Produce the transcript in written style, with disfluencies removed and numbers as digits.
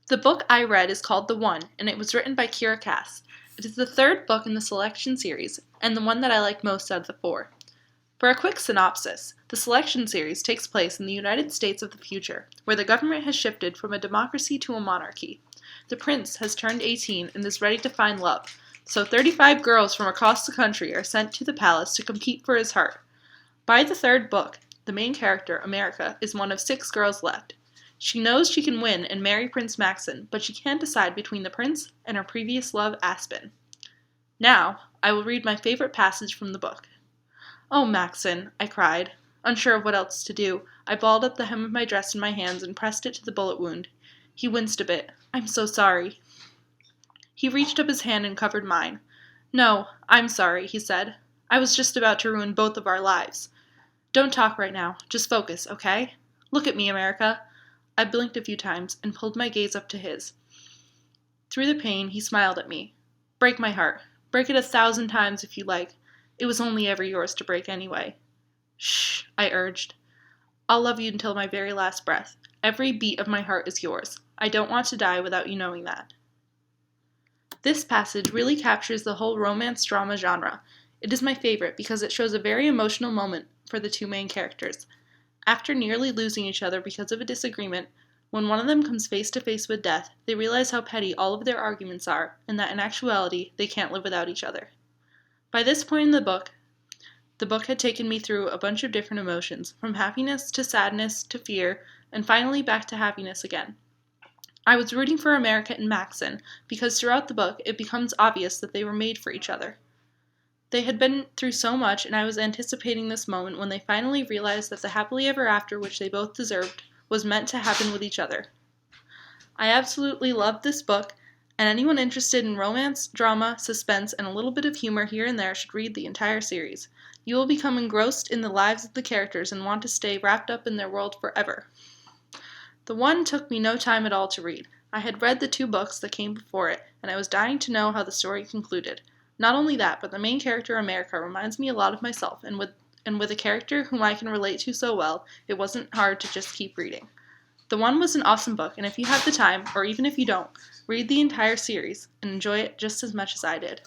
The book I read is called The One, and it was written by Kira Cass. It is the third book in the Selection series, and the one that I like most out of the four. For a quick synopsis, the Selection series takes place in the United States of the future, where the government has shifted from a democracy to a monarchy. The prince has turned 18 and is ready to find love, so 35 girls from across the country are sent to the palace to compete for his heart. By the third book, the main character, America, is one of 6 girls left. She knows she can win and marry Prince Maxon, but she can't decide between the prince and her previous love, Aspen. Now, I will read my favorite passage from the book. "Oh, Maxon," I cried. Unsure of what else to do, I balled up the hem of my dress in my hands and pressed it to the bullet wound. He winced a bit. "I'm so sorry." He reached up his hand and covered mine. "No, I'm sorry," he said. "I was just about to ruin both of our lives. Don't talk right now. Just focus, okay? Look at me, America." I blinked a few times and pulled my gaze up to his. Through the pain, he smiled at me. "Break my heart. Break it 1,000 times if you like. It was only ever yours to break anyway." "Shh," I urged. "I'll love you until my very last breath. Every beat of my heart is yours. I don't want to die without you knowing that." This passage really captures the whole romance drama genre. It is my favorite because it shows a very emotional moment for the two main characters. After nearly losing each other because of a disagreement, when one of them comes face to face with death, they realize how petty all of their arguments are, and that in actuality, they can't live without each other. By this point in the book had taken me through a bunch of different emotions, from happiness to sadness to fear, and finally back to happiness again. I was rooting for America and Maxon, because throughout the book it becomes obvious that they were made for each other. They had been through so much, and I was anticipating this moment when they finally realized that the happily ever after which they both deserved was meant to happen with each other. I absolutely loved this book, and anyone interested in romance, drama, suspense, and a little bit of humor here and there should read the entire series. You will become engrossed in the lives of the characters and want to stay wrapped up in their world forever. The One took me no time at all to read. I had read the 2 books that came before it, and I was dying to know how the story concluded. Not only that, but the main character, America, reminds me a lot of myself, and with a character whom I can relate to so well, it wasn't hard to just keep reading. The One was an awesome book, and if you have the time, or even if you don't, read the entire series and enjoy it just as much as I did.